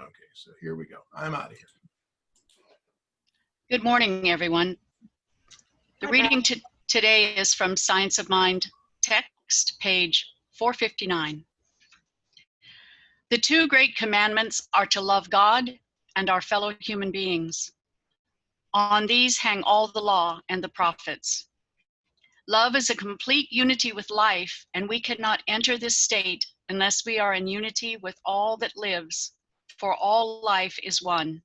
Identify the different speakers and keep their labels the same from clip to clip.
Speaker 1: Okay, so here we go. I'm out of here.
Speaker 2: Good morning, everyone. The reading today is from Science of Mind text, page 459. The two great commandments are to love God and our fellow human beings. On these hang all the law and the prophets. Love is a complete unity with life, and we cannot enter this state unless we are in unity with all that lives, for all life is one.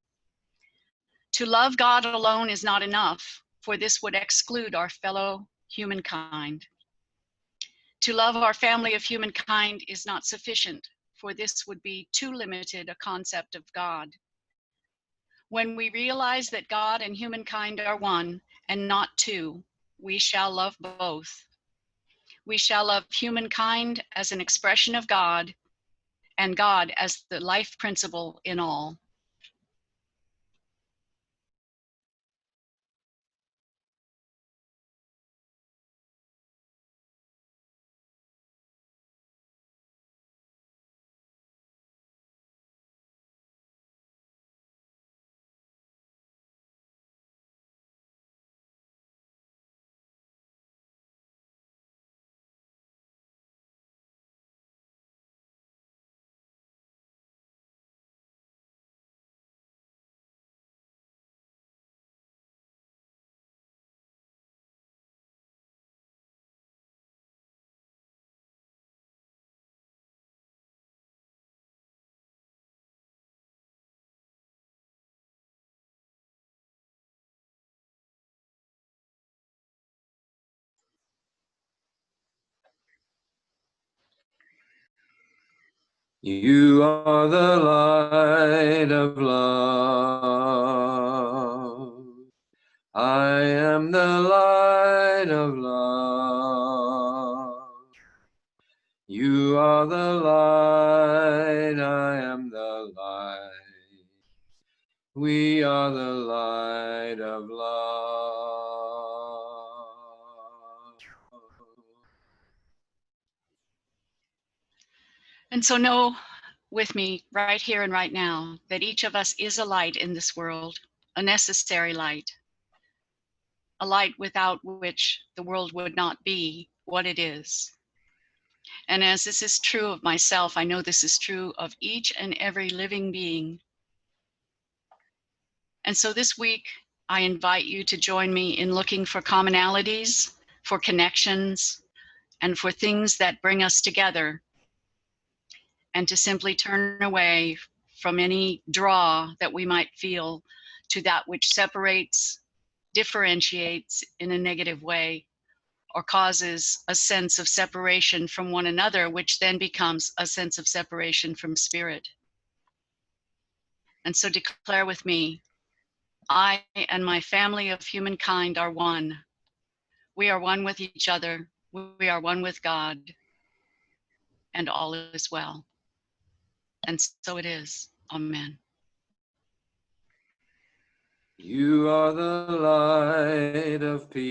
Speaker 2: To love God alone is not enough, for this would exclude our fellow humankind. To love our family of humankind is not sufficient, for this would be too limited a concept of God. When we realize that God and humankind are one and not two, we shall love both. We shall love humankind as an expression of God, and God as the life principle in all.
Speaker 3: You are the light of love. I am the light of love. You are the light, I am the light. We are the light of love.
Speaker 2: And so know with me right here and right now that each of us is a light in this world, a necessary light, a light without which the world would not be what it is. And as this is true of myself, I know this is true of each and every living being. And so this week, I invite you to join me in looking for commonalities, for connections, and for things that bring us together, and to simply turn away from any draw that we might feel to that which separates, differentiates in a negative way, or causes a sense of separation from one another, which then becomes a sense of separation from spirit. And so declare with me, I and my family of humankind are one. We are one with each other. We are one with God, and all is well. And so it is. Amen.
Speaker 3: You are the light of peace.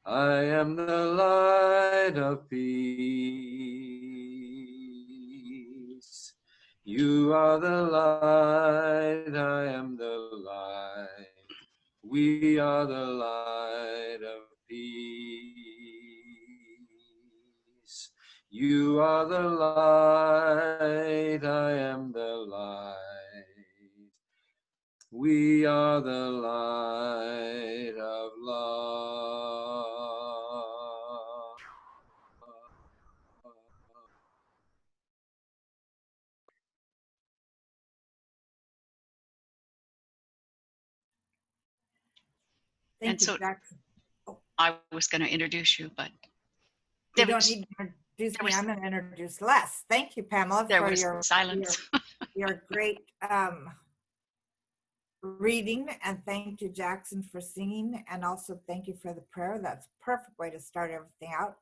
Speaker 3: I am the light of peace. You are the light, I am the light. We are the light of peace. You are the light, I am the light. We are the light of love.
Speaker 4: Thank you, Jackson.
Speaker 2: I was going to introduce you, but
Speaker 4: you don't need to introduce me. I'm going to introduce Les. Thank you, Pamela, for your silence. your great reading, and thank you, Jackson, for singing, and also thank you for the prayer. That's a perfect way to start everything out.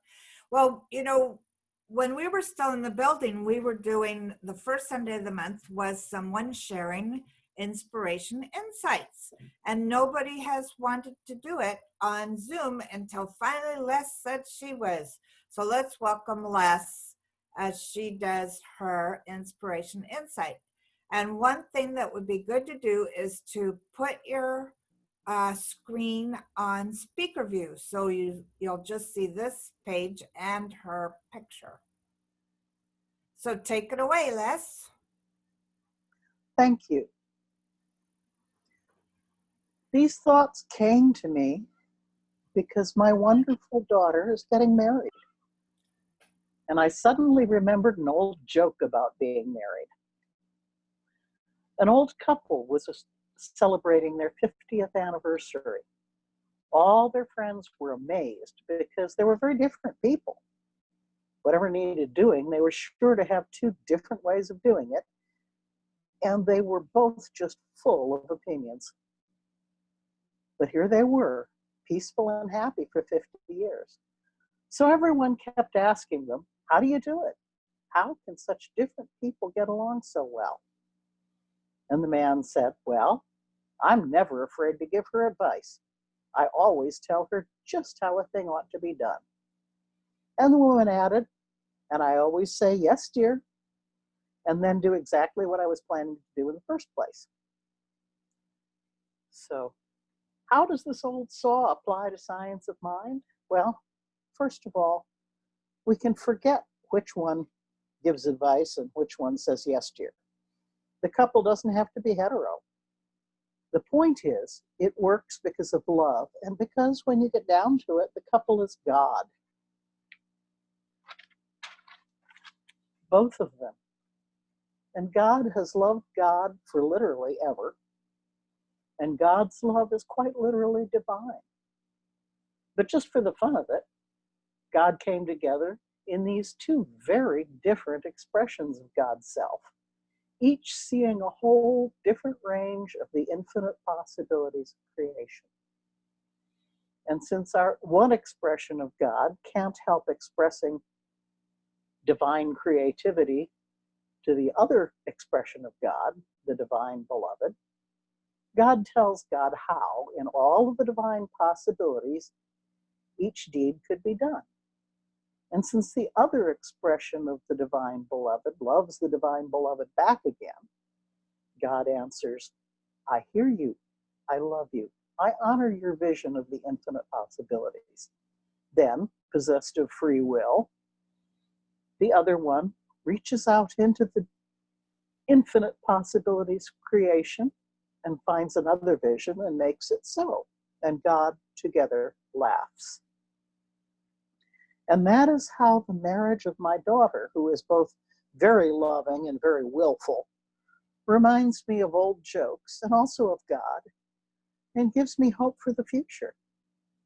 Speaker 4: Well, you know, when we were still in the building, we were doing the first Sunday of the month was someone sharing inspiration insights, and nobody has wanted to do it on Zoom until finally Les said she was. So let's welcome Les as she does her inspiration insight. And one thing that would be good to do is to put your screen on speaker view, so you'll just see this page and her picture. So take it away, Les.
Speaker 5: Thank you. These thoughts came to me because my wonderful daughter is getting married. And I suddenly remembered an old joke about being married. An old couple was celebrating their 50th anniversary. All their friends were amazed because they were very different people. Whatever needed doing, they were sure to have two different ways of doing it. And they were both just full of opinions. But here they were, peaceful and happy for 50 years. So everyone kept asking them, how do you do it? How can such different people get along so well? And the man said, well, I'm never afraid to give her advice. I always tell her just how a thing ought to be done. And the woman added, and I always say, yes, dear, and then do exactly what I was planning to do in the first place. So how does this old saw apply to science of mind? Well, first of all, we can forget which one gives advice and which one says yes, dear. The couple doesn't have to be hetero. The point is, it works because of love, and because when you get down to it, the couple is God. Both of them. And God has loved God for literally ever. And God's love is quite literally divine. But just for the fun of it, God came together in these two very different expressions of God's self, each seeing a whole different range of the infinite possibilities of creation. And since our one expression of God can't help expressing divine creativity to the other expression of God, the divine beloved, God tells God how, in all of the divine possibilities, each deed could be done. And since the other expression of the divine beloved loves the divine beloved back again, God answers, I hear you, I love you, I honor your vision of the infinite possibilities. Then, possessed of free will, the other one reaches out into the infinite possibilities of creation and finds another vision and makes it so. And God together laughs. And that is how the marriage of my daughter, who is both very loving and very willful, reminds me of old jokes and also of God, and gives me hope for the future.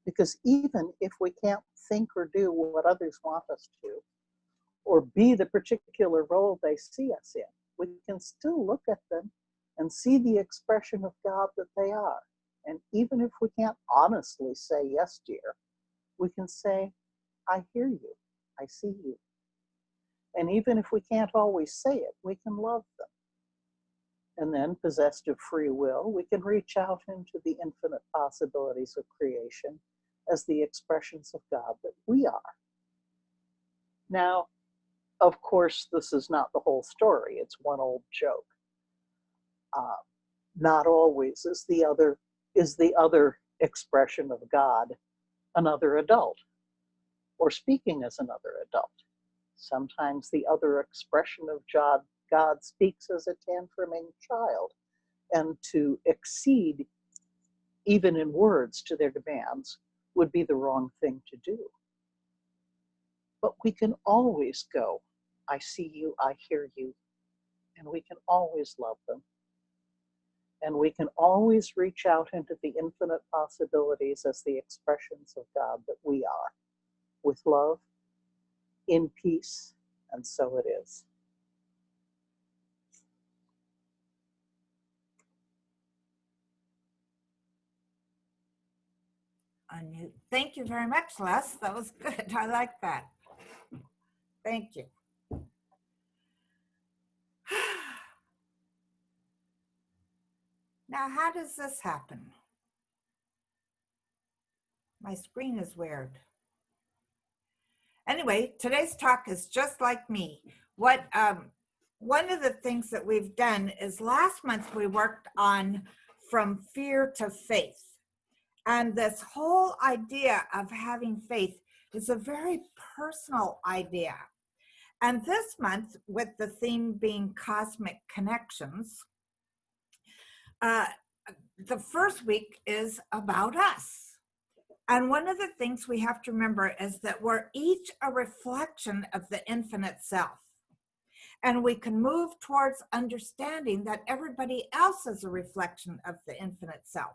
Speaker 5: Because even if we can't think or do what others want us to, or be the particular role they see us in, we can still look at them and see the expression of God that they are. And even if we can't honestly say, yes, dear, we can say, I hear you, I see you. And even if we can't always say it, we can love them. And then, possessed of free will, we can reach out into the infinite possibilities of creation as the expressions of God that we are. Now, of course, this is not the whole story. It's one old joke. Not always is the other expression of God another adult, or speaking as another adult. Sometimes the other expression of God speaks as a tantruming child, and to exceed, even in words, to their demands would be the wrong thing to do. But we can always go, I see you, I hear you, and we can always love them. And we can always reach out into the infinite possibilities as the expressions of God that we are, with love, in peace, and so it is.
Speaker 4: Unmute. Thank you very much, Les. That was good. I like that. Thank you. Now, how does this happen? My screen is weird. Anyway, today's talk is just like me. One of the things that we've done is last month we worked on from fear to faith. And this whole idea of having faith is a very personal idea. And this month, with the theme being cosmic connections, the first week is about us. And one of the things we have to remember is that we're each a reflection of the infinite self. And we can move towards understanding that everybody else is a reflection of the infinite self.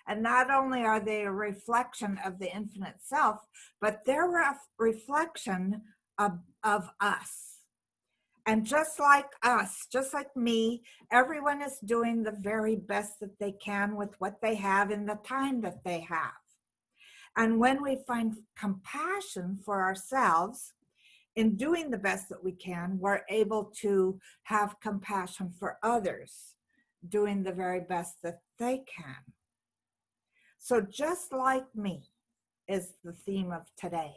Speaker 4: And not only are they a reflection of the infinite self, but they're a reflection of us. And just like us, just like me, everyone is doing the very best that they can with what they have in the time that they have. And when we find compassion for ourselves in doing the best that we can, we're able to have compassion for others doing the very best that they can. So just like me is the theme of today.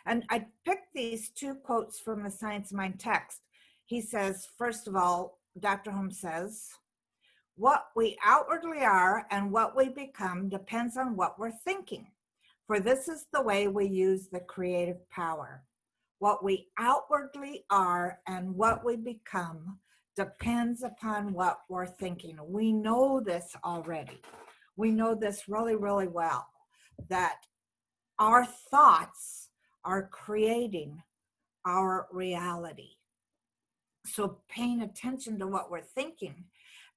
Speaker 4: And I picked these two quotes from the Science of Mind text. He says, first of all, Dr. Holmes says, what we outwardly are and what we become depends on what we're thinking. For this is the way we use the creative power. What we outwardly are and what we become depends upon what we're thinking. We know this already. We know this really, really well, that our thoughts are creating our reality. So paying attention to what we're thinking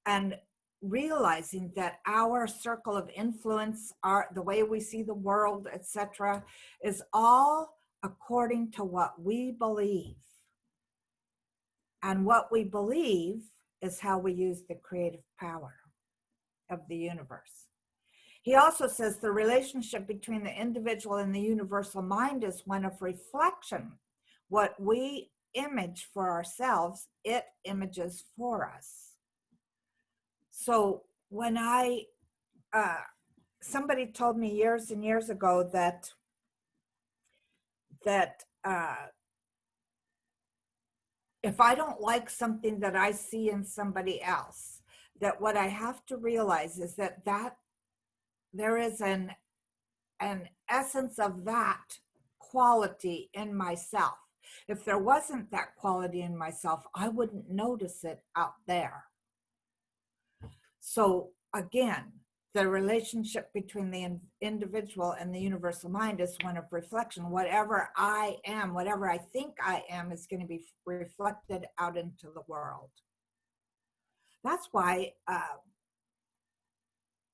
Speaker 4: and realizing that our circle of influence, the way we see the world, etc., is all according to what we believe. And what we believe is how we use the creative power of the universe. He also says the relationship between the individual and the universal mind is one of reflection. What we image for ourselves, it images for us. So when somebody told me years and years ago that if I don't like something that I see in somebody else, that what I have to realize is that there is an essence of that quality in myself. If there wasn't that quality in myself, I wouldn't notice it out there. So again, the relationship between the individual and the universal mind is one of reflection. Whatever I am, whatever I think I am, is going to be reflected out into the world. That's why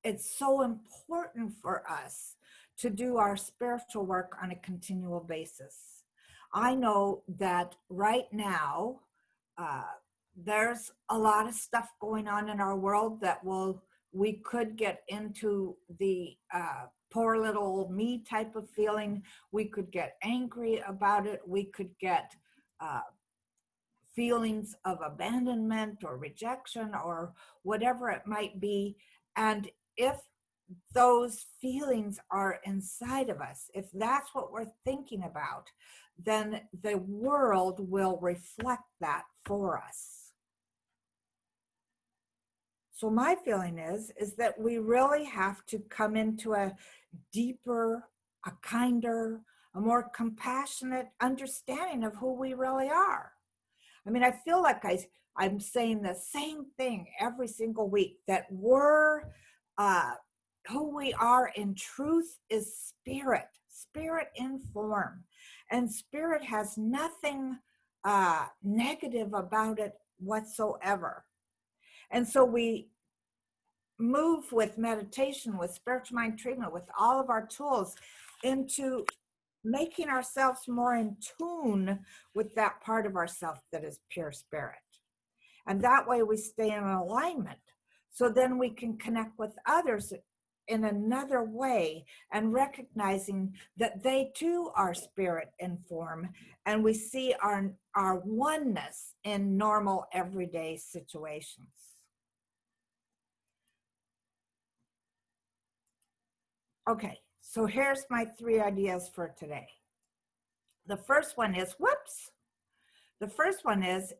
Speaker 4: it's so important for us to do our spiritual work on a continual basis. I know that right now, there's a lot of stuff going on in our world that we could get into the poor little me type of feeling. We could get angry about it. We could get feelings of abandonment or rejection or whatever it might be. And if those feelings are inside of us, if that's what we're thinking about, then the world will reflect that for us. So my feeling is that we really have to come into a deeper, a kinder, a more compassionate understanding of who we really are. I mean, I feel like I'm saying the same thing every single week, that we're, who we are in truth is spirit in form. And spirit has nothing negative about it whatsoever. And so we move with meditation, with spiritual mind treatment, with all of our tools into making ourselves more in tune with that part of ourself that is pure spirit. And that way we stay in alignment. So then we can connect with others in another way and recognizing that they too are spirit in form. And we see our oneness in normal everyday situations. Okay, so here's my 3 ideas for today. The first one is, whoops. The first one is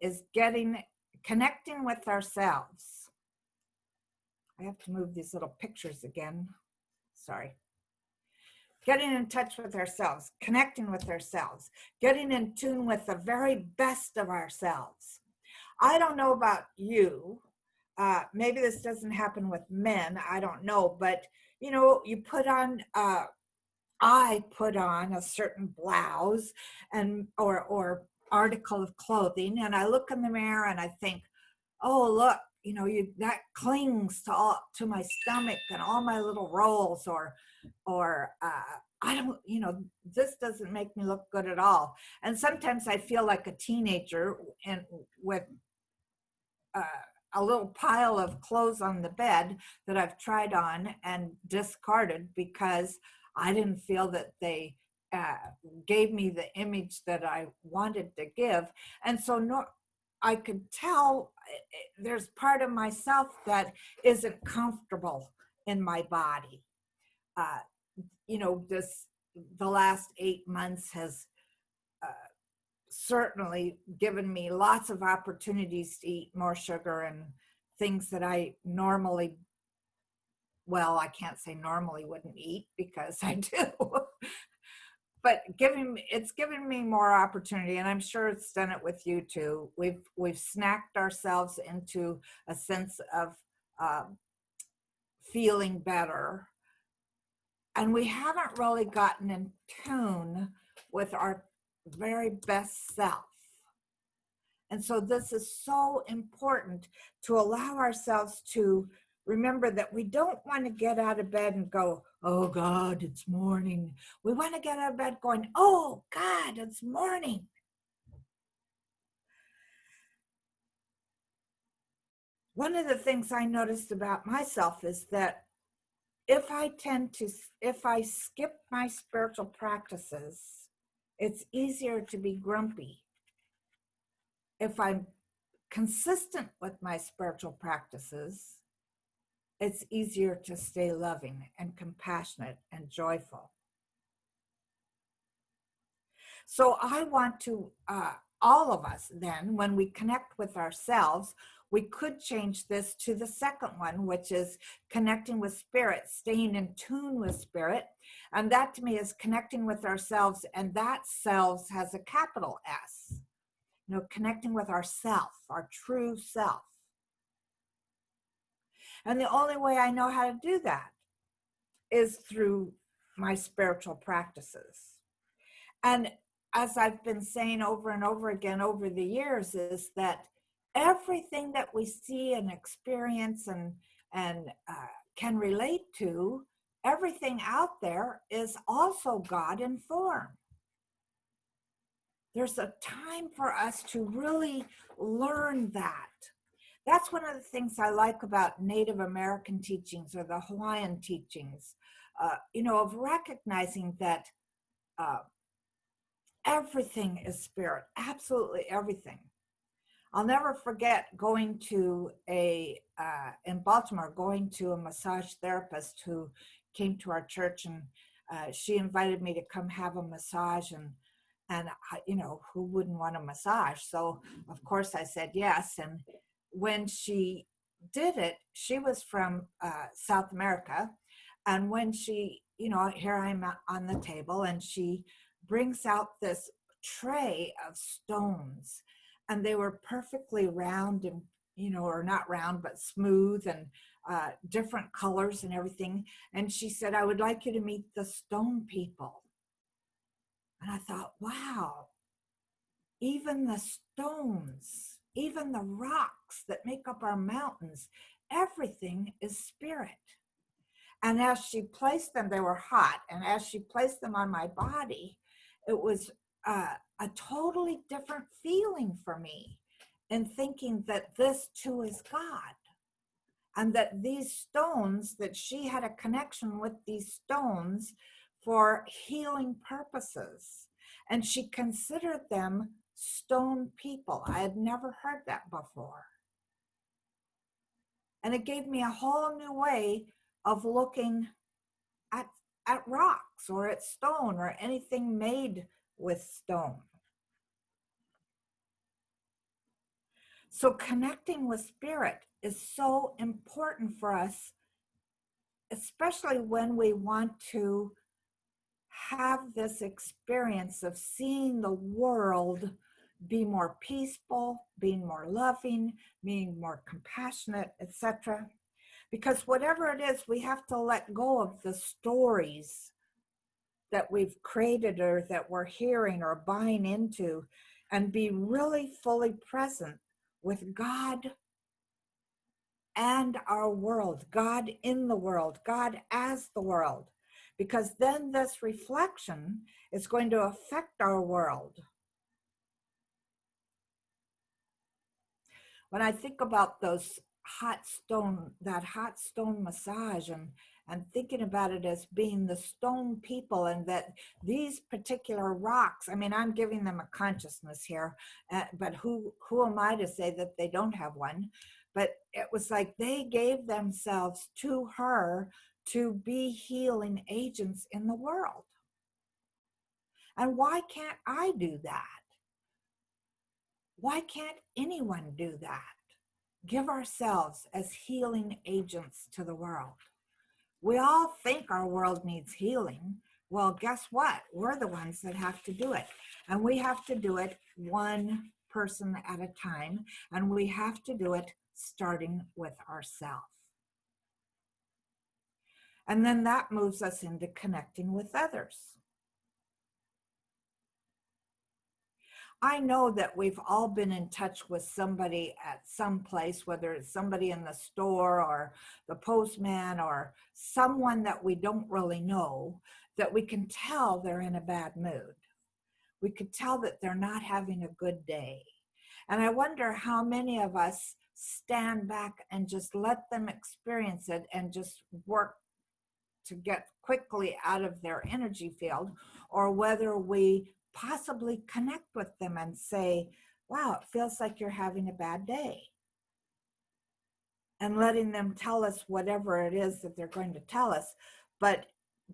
Speaker 4: connecting with ourselves. I have to move these little pictures again. Sorry. Getting in touch with ourselves, connecting with ourselves, getting in tune with the very best of ourselves. I don't know about you. Maybe this doesn't happen with men. I don't know. But, you know, you put on, I put on a certain blouse and or article of clothing, and I look in the mirror and I think, oh, look, you know, that clings to my stomach and all my little rolls, or I don't, you know, this doesn't make me look good at all. And sometimes I feel like a teenager and with a little pile of clothes on the bed that I've tried on and discarded because I didn't feel that they gave me the image that I wanted to give. And so I could tell there's part of myself that isn't comfortable in my body. You know, the last 8 months has certainly given me lots of opportunities to eat more sugar and things that I normally, well, I can't say normally wouldn't eat because I do. But it's given me more opportunity, and I'm sure it's done it with you too. We've snacked ourselves into a sense of feeling better, and we haven't really gotten in tune with our very best self. And so this is so important, to allow ourselves to remember that we don't want to get out of bed and go, oh God, it's morning. We want to get out of bed going, oh God, it's morning. One of the things I noticed about myself is that if I skip my spiritual practices, it's easier to be grumpy. If I'm consistent with my spiritual practices, it's easier to stay loving and compassionate and joyful. So I want to, all of us then, when we connect with ourselves, we could change this to the second one, which is connecting with spirit, staying in tune with spirit. And that to me is connecting with ourselves, and that selves has a capital S. You know, connecting with ourself, our true self. And the only way I know how to do that is through my spiritual practices. And as I've been saying over and over again over the years, is that everything that we see and experience and can relate to, everything out there is also God in form. There's a time for us to really learn that. That's one of the things I like about Native American teachings or the Hawaiian teachings, you know, of recognizing that everything is spirit, absolutely everything. I'll never forget going to in Baltimore, going to a massage therapist who came to our church, and she invited me to come have a massage, and you know, who wouldn't want a massage? So of course I said yes. And when she did it, she was from South America. And when she, you know, here I'm on the table, and she brings out this tray of stones, and they were perfectly round and, you know, or not round, but smooth and different colors and everything. And she said, I would like you to meet the stone people. And I thought, wow, even the stones, even the rocks that make up our mountains, everything is spirit. And as she placed them, they were hot. And as she placed them on my body, it was a totally different feeling for me in thinking that this too is God. And that these stones, that she had a connection with these stones for healing purposes. And she considered them stone people. I had never heard that before. And it gave me a whole new way of looking at rocks or at stone or anything made with stone. So connecting with spirit is so important for us, especially when we want to have this experience of seeing the world be more peaceful, being more loving, being more compassionate, etc. Because whatever it is, we have to let go of the stories that we've created or that we're hearing or buying into, and be really fully present with God and our world, God in the world, God as the world. Because then this reflection is going to affect our world. When I think about those that hot stone massage, and thinking about it as being the stone people, and that these particular rocks, I mean, I'm giving them a consciousness here, but who am I to say that they don't have one? But it was like they gave themselves to her to be healing agents in the world. And why can't I do that? Why can't anyone do that? Give ourselves as healing agents to the world. We all think our world needs healing. Well, guess what? We're the ones that have to do it. And we have to do it one person at a time. And we have to do it starting with ourselves. And then that moves us into connecting with others. I know that we've all been in touch with somebody at some place, whether it's somebody in the store or the postman or someone that we don't really know, that we can tell they're in a bad mood. We could tell that they're not having a good day. And I wonder how many of us stand back and just let them experience it and just work to get quickly out of their energy field, or whether we possibly connect with them and say, wow, it feels like you're having a bad day. And letting them tell us whatever it is that they're going to tell us. But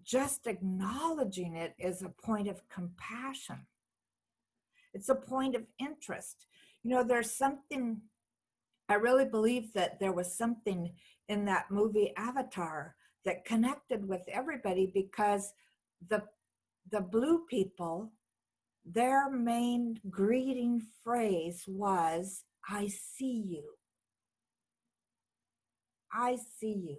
Speaker 4: just acknowledging it is a point of compassion. It's a point of interest. You know, there's something, I really believe that there was something in that movie Avatar that connected with everybody, because the blue people, their main greeting phrase was, I see you. I see you.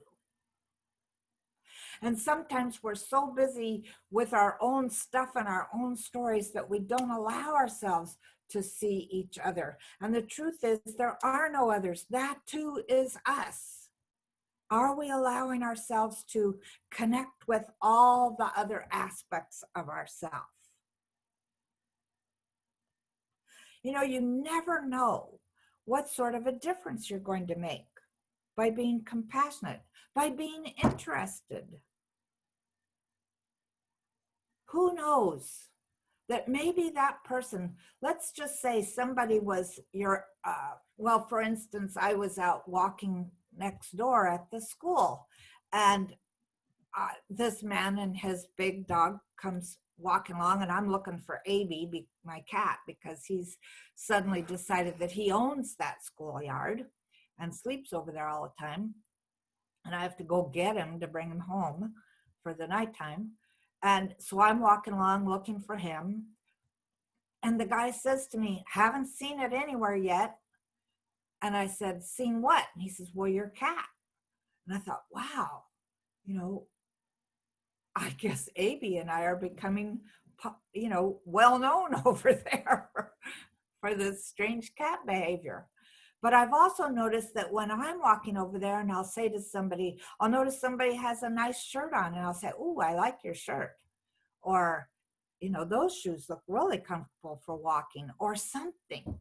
Speaker 4: And sometimes we're so busy with our own stuff and our own stories that we don't allow ourselves to see each other. And the truth is, there are no others. That too is us. Are we allowing ourselves to connect with all the other aspects of ourselves? You know, you never know what sort of a difference you're going to make by being compassionate, by being interested. Who knows that maybe that person, let's just say somebody was your, well, for instance, I was out walking next door at the school, and this man and his big dog comes walking along, and I'm looking for AB, my cat, because he's suddenly decided that he owns that schoolyard and sleeps over there all the time. And I have to go get him to bring him home for the nighttime. And so I'm walking along looking for him. And the guy says to me, haven't seen it anywhere yet. And I said, seen what? And he says, well, your cat. And I thought, wow, you know, I guess AB and I are becoming, you know, well known over there for this strange cat behavior. But I've also noticed that when I'm walking over there and I'll say to somebody, I'll notice somebody has a nice shirt on, and I'll say, oh, I like your shirt. Or, you know, those shoes look really comfortable for walking, or something.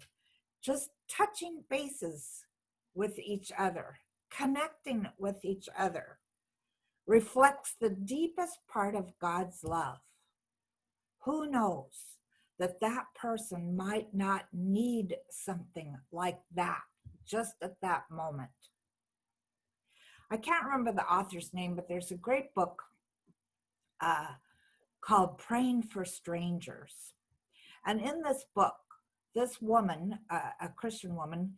Speaker 4: Just touching bases with each other, connecting with each other, reflects the deepest part of God's love. Who knows that that person might not need something like that just at that moment. I can't remember the author's name, but there's a great book called Praying for Strangers. And in this book, this woman, a Christian woman,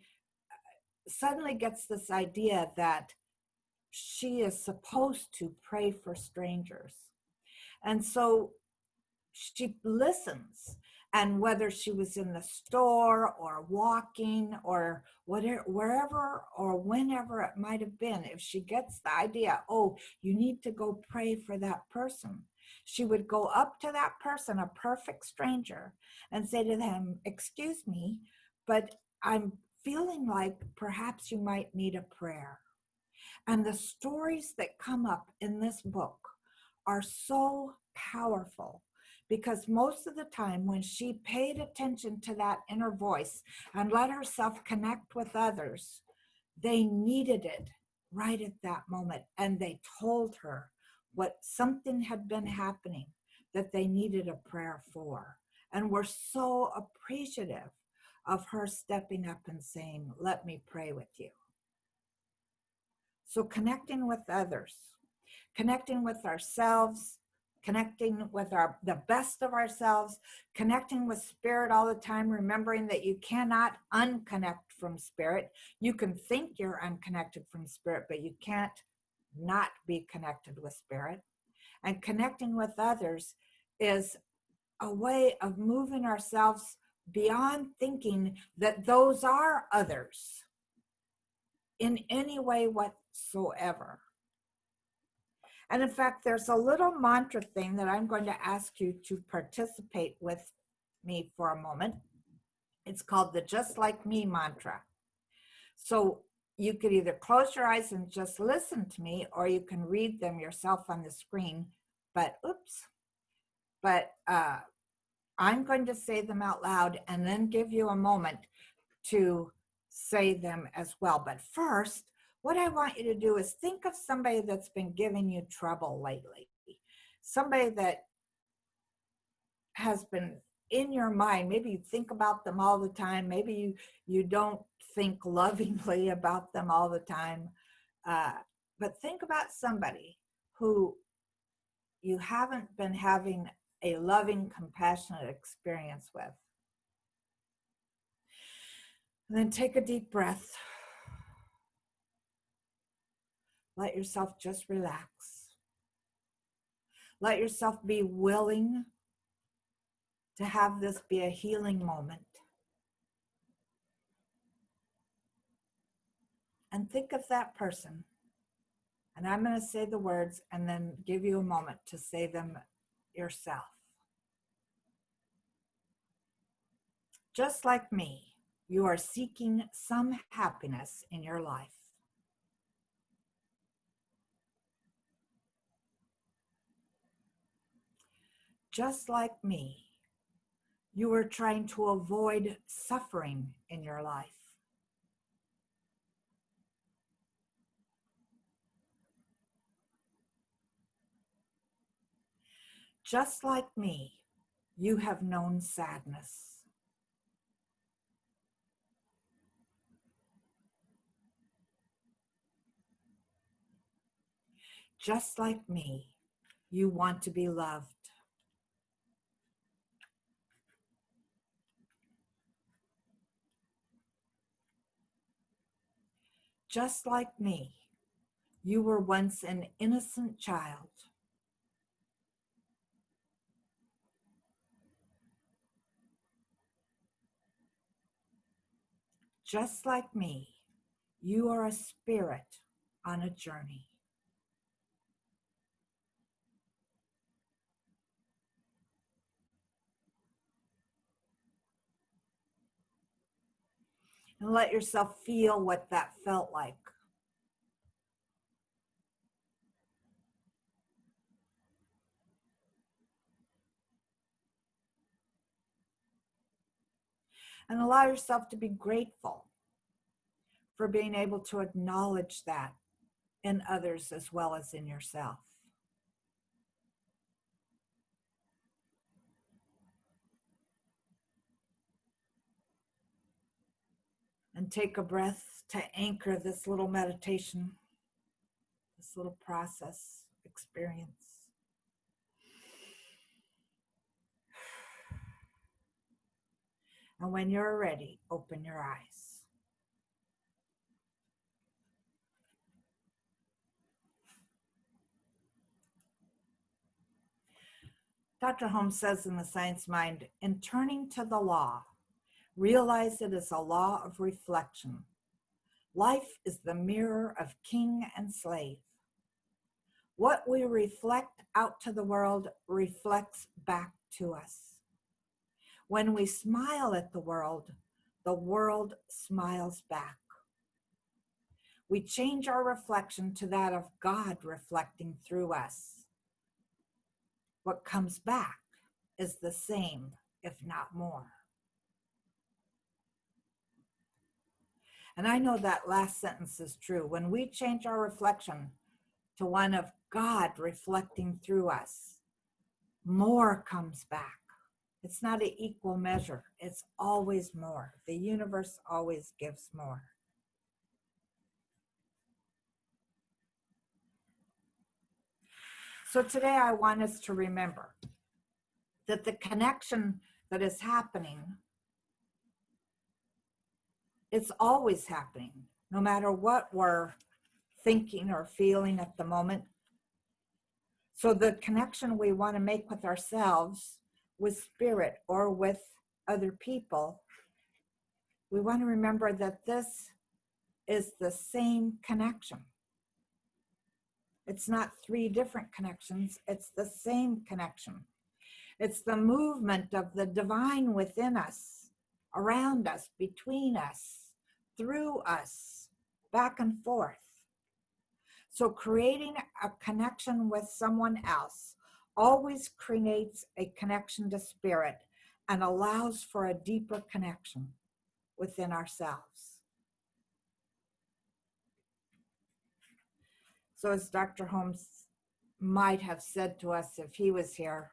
Speaker 4: suddenly gets this idea that she is supposed to pray for strangers. And so she listens, and whether she was in the store or walking or whatever, wherever or whenever it might have been, if she gets the idea, oh, you need to go pray for that person, she would go up to that person, a perfect stranger, and say to them, excuse me, but I'm feeling like perhaps you might need a prayer. And the stories that come up in this book are so powerful, because most of the time when she paid attention to that inner voice and let herself connect with others, they needed it right at that moment. And they told her what something had been happening that they needed a prayer for. And we're so appreciative of her stepping up and saying, let me pray with you. So connecting with others, connecting with ourselves, connecting with the best of ourselves, connecting with spirit all the time, remembering that you cannot unconnect from spirit. You can think you're unconnected from spirit, but you can't not be connected with spirit. And connecting with others is a way of moving ourselves beyond thinking that those are others in any way whatsoever. And in fact, there's a little mantra thing that I'm going to ask you to participate with me for a moment. It's called the Just Like Me mantra. So you could either close your eyes and just listen to me, or you can read them yourself on the screen. But I'm going to say them out loud and then give you a moment to say them as well. But first, what I want you to do is think of somebody that's been giving you trouble lately. Somebody that has been in your mind. Maybe you think about them all the time. Maybe you don't think lovingly about them all the time. But think about somebody who you haven't been having a loving, compassionate experience with. And then take a deep breath. Let yourself just relax. Let yourself be willing to have this be a healing moment. And think of that person. And I'm going to say the words and then give you a moment to say them yourself. Just like me, you are seeking some happiness in your life. Just like me, you are trying to avoid suffering in your life. Just like me, you have known sadness. Just like me, you want to be loved. Just like me, you were once an innocent child. Just like me, you are a spirit on a journey. And let yourself feel what that felt like. And allow yourself to be grateful for being able to acknowledge that in others as well as in yourself. And take a breath to anchor this little meditation, this little process, experience. And when you're ready, open your eyes. Dr. Holmes says in The Science Mind, in turning to the law, realize it is a law of reflection. Life is the mirror of king and slave. What we reflect out to the world reflects back to us. When we smile at the world smiles back. We change our reflection to that of God reflecting through us. What comes back is the same, if not more. And I know that last sentence is true. When we change our reflection to one of God reflecting through us, more comes back. It's not an equal measure. It's always more. The universe always gives more. So today I want us to remember that the connection that is happening, it's always happening, no matter what we're thinking or feeling at the moment. So the connection we want to make with ourselves, with spirit, or with other people, we want to remember that this is the same connection. It's not three different connections, it's the same connection. It's the movement of the divine within us, around us, between us, through us, back and forth. So creating a connection with someone else always creates a connection to spirit and allows for a deeper connection within ourselves. So as Dr. Holmes might have said to us if he was here,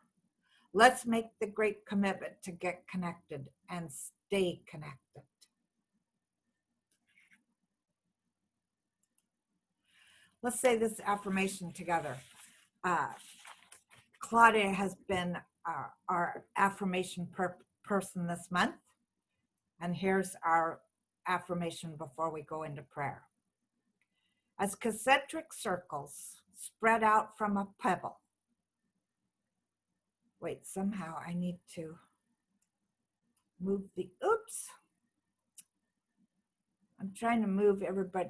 Speaker 4: let's make the great commitment to get connected and stay connected. Let's say this affirmation together. Claudia has been our affirmation person this month. And here's our affirmation before we go into prayer. As concentric circles spread out from a pebble. Wait, somehow I need to move the, oops. I'm trying to move everybody,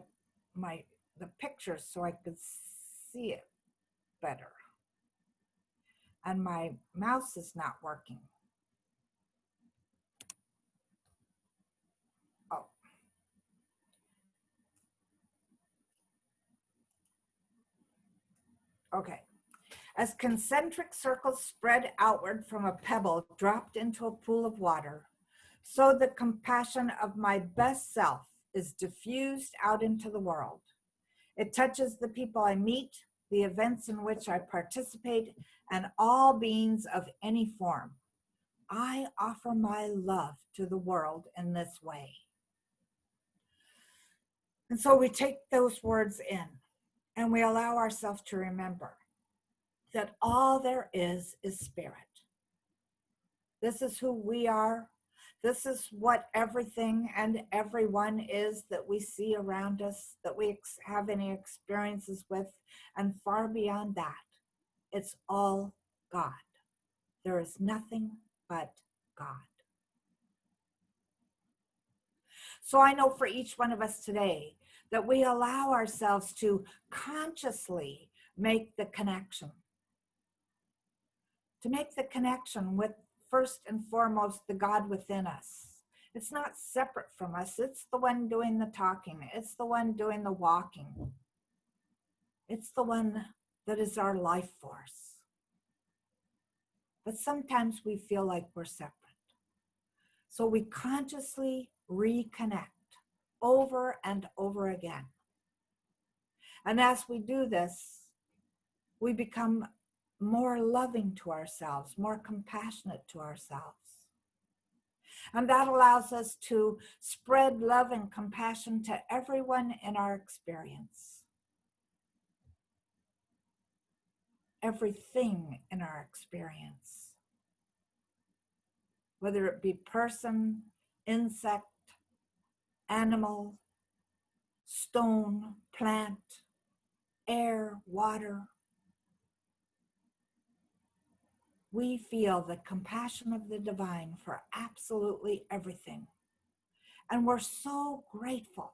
Speaker 4: the pictures so I could see it better. And my mouse is not working. Oh. Okay. As concentric circles spread outward from a pebble dropped into a pool of water, so the compassion of my best self is diffused out into the world. It touches the people I meet, the events in which I participate, and all beings of any form. I offer my love to the world in this way. And so we take those words in and we allow ourselves to remember that all there is spirit. This is who we are. This is what everything and everyone is that we see around us, that we have any experiences with, and far beyond that, it's all God. There is nothing but God. So I know for each one of us today that we allow ourselves to consciously make the connection. To make the connection with, first and foremost, the God within us. It's not separate from us. It's the one doing the talking. It's the one doing the walking. It's the one that is our life force. But sometimes we feel like we're separate. So we consciously reconnect over and over again. And as we do this, we become more loving to ourselves, more compassionate to ourselves. And that allows us to spread love and compassion to everyone in our experience. Everything in our experience. Whether it be person, insect, animal, stone, plant, air, water. We feel the compassion of the divine for absolutely everything. And we're so grateful.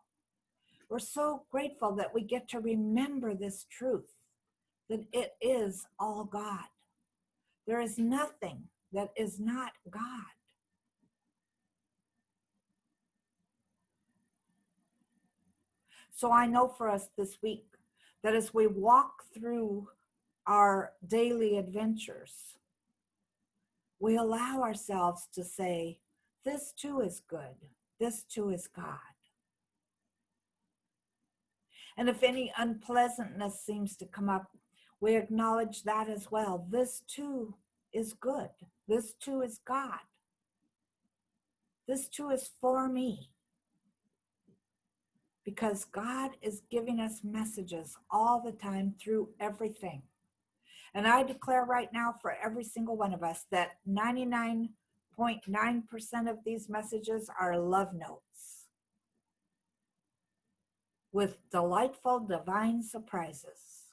Speaker 4: We're so grateful that we get to remember this truth, that it is all God. There is nothing that is not God. So I know for us this week that as we walk through our daily adventures, we allow ourselves to say, this too is good. This too is God. And if any unpleasantness seems to come up, we acknowledge that as well. This too is good. This too is God. This too is for me. Because God is giving us messages all the time through everything. And I declare right now for every single one of us that 99.9% of these messages are love notes with delightful divine surprises.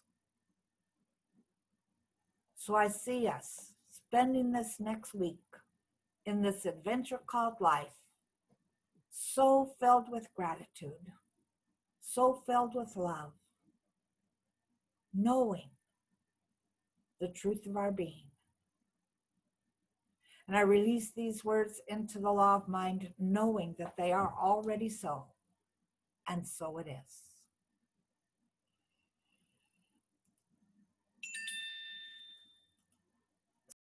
Speaker 4: So I see us spending this next week in this adventure called life, so filled with gratitude, so filled with love, knowing the truth of our being. And I release these words into the law of mind, knowing that they are already so, and so it is.